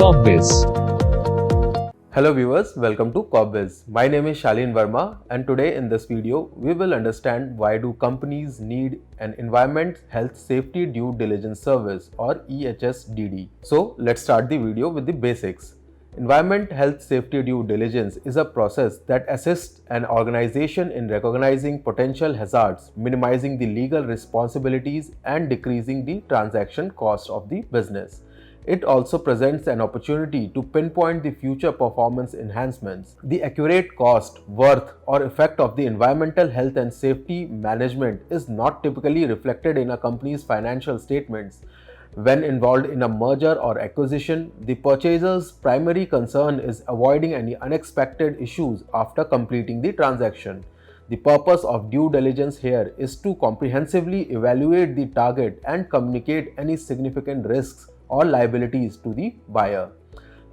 Corpbiz. Hello viewers, welcome to Corpbiz. My name is Shalin Verma and today in this video we will understand why do companies need an Environment Health Safety Due Diligence Service or EHSDD. So let's start the video with the basics. Environment Health Safety Due Diligence is a process that assists an organization in recognizing potential hazards, minimizing the legal responsibilities and decreasing the transaction cost of the business. It also presents an opportunity to pinpoint the future performance enhancements. The accurate cost, worth, or effect of the environmental health and safety management is not typically reflected in a company's financial statements. When involved in a merger or acquisition, the purchaser's primary concern is avoiding any unexpected issues after completing the transaction. The purpose of due diligence here is to comprehensively evaluate the target and communicate any significant risks or liabilities to the buyer.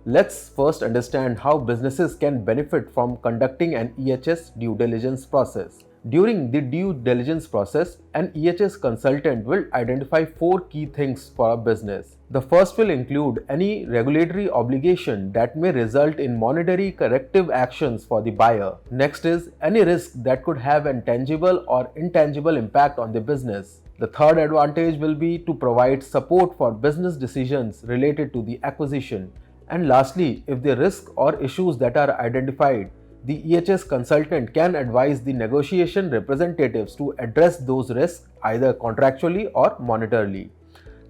Let's first understand how businesses can benefit from conducting an EHS due diligence process. During the due diligence process, an EHS consultant will identify 4 key things for a business. The first will include any regulatory obligation that may result in monetary corrective actions for the buyer. Next is any risk that could have a tangible or intangible impact on the business. The third advantage will be to provide support for business decisions related to the acquisition. And lastly, if the risk or issues that are identified, the EHS consultant can advise the negotiation representatives to address those risks either contractually or monetarily.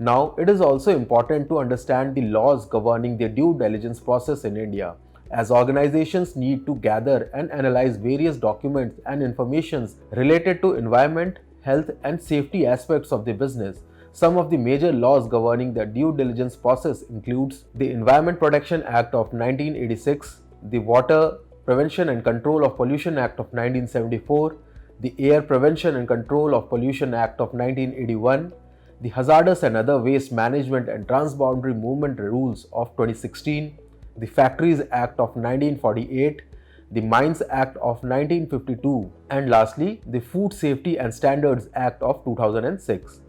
Now, it is also important to understand the laws governing the due diligence process in India, as organizations need to gather and analyze various documents and information related to environment, health and safety aspects of the business. Some of the major laws governing the due diligence process includes the Environment Protection Act of 1986, the Water Prevention and Control of Pollution Act of 1974, the Air Prevention and Control of Pollution Act of 1981, the Hazardous and Other Waste Management and Transboundary Movement Rules of 2016, the Factories Act of 1948, the Mines Act of 1952, and lastly, the Food Safety and Standards Act of 2006.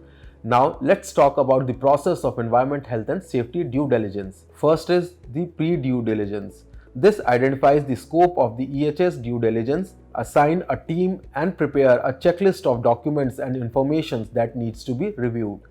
Now, let's talk about the process of environment, health and safety due diligence. First is the pre-due diligence. This identifies the scope of the EHS due diligence, assign a team and prepare a checklist of documents and information that needs to be reviewed.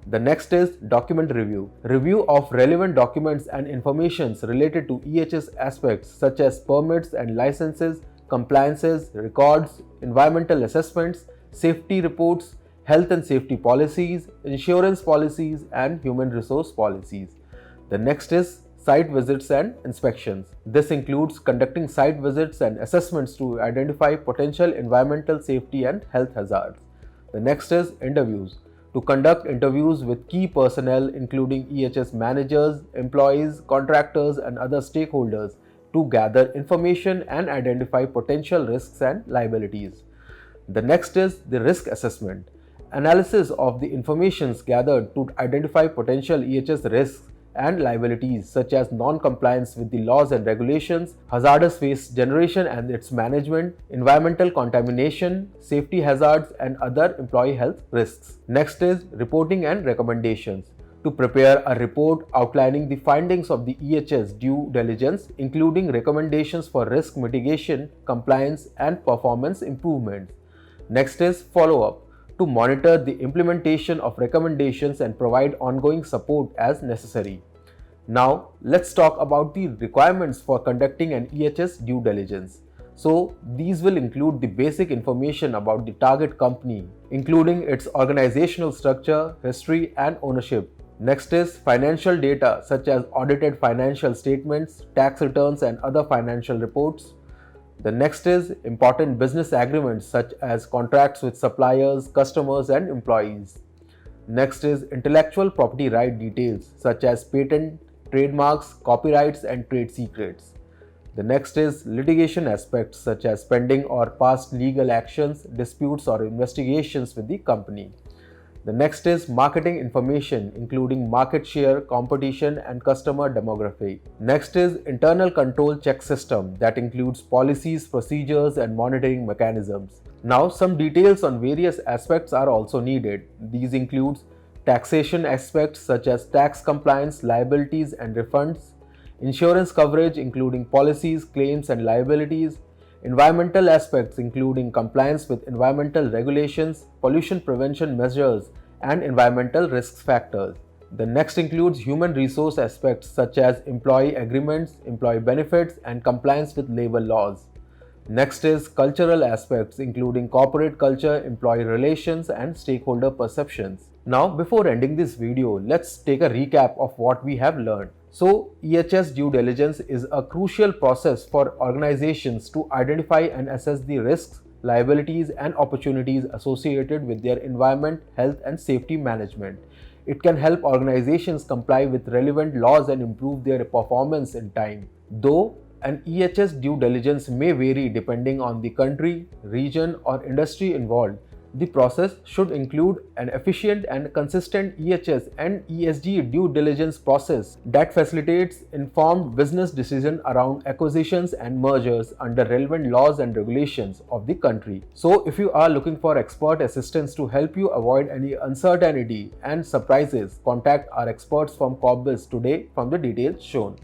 The next is document review. Review of relevant documents and informations related to EHS aspects such as permits and licenses, compliances, records, environmental assessments, safety reports, health and safety policies, insurance policies, and human resource policies. The next is site visits and inspections. This includes conducting site visits and assessments to identify potential environmental safety and health hazards. The next is interviews. To conduct interviews with key personnel including EHS managers, employees, contractors and other stakeholders to gather information and identify potential risks and liabilities. The next is the risk assessment. Analysis of the information gathered to identify potential EHS risks and liabilities such as non-compliance with the laws and regulations, hazardous waste generation and its management, environmental contamination, safety hazards and other employee health risks. Next is reporting and recommendations. To prepare a report outlining the findings of the EHS due diligence, including recommendations for risk mitigation, compliance and performance improvements. Next is follow-up. To monitor the implementation of recommendations and provide ongoing support as necessary. Now, let's talk about the requirements for conducting an EHS due diligence. So, these will include the basic information about the target company, including its organizational structure, history, and ownership. Next is financial data such as audited financial statements, tax returns, and other financial reports. The next is important business agreements such as contracts with suppliers, customers and employees. Next is intellectual property right details such as patent, trademarks, copyrights and trade secrets. The next is litigation aspects such as pending or past legal actions, disputes or investigations with the company. The next is marketing information including market share, competition and customer demography. Next is internal control check system that includes policies, procedures and monitoring mechanisms. Now some details on various aspects are also needed. These include taxation aspects such as tax compliance, liabilities and refunds, insurance coverage including policies, claims and liabilities, environmental aspects including compliance with environmental regulations, pollution prevention measures, and environmental risk factors. The next includes human resource aspects such as employee agreements, employee benefits, and compliance with labor laws. Next is cultural aspects including corporate culture, employee relations, and stakeholder perceptions. Now, before ending this video, let's take a recap of what we have learned. So, EHS due diligence is a crucial process for organizations to identify and assess the risks, liabilities, and opportunities associated with their environment, health, and safety management. It can help organizations comply with relevant laws and improve their performance in time. Though an EHS due diligence may vary depending on the country, region, or industry involved, the process should include an efficient and consistent EHS and ESG due diligence process that facilitates informed business decisions around acquisitions and mergers under relevant laws and regulations of the country. So, if you are looking for expert assistance to help you avoid any uncertainty and surprises, contact our experts from Corpbiz today from the details shown.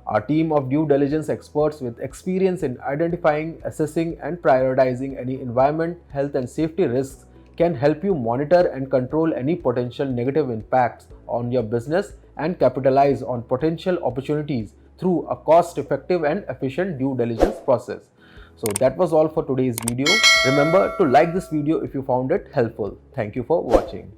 Our team of due diligence experts with experience in identifying, assessing, and prioritizing any environment, health, and safety risks can help you monitor and control any potential negative impacts on your business and capitalize on potential opportunities through a cost-effective and efficient due diligence process. So that was all for today's video. Remember to like this video if you found it helpful. Thank you for watching.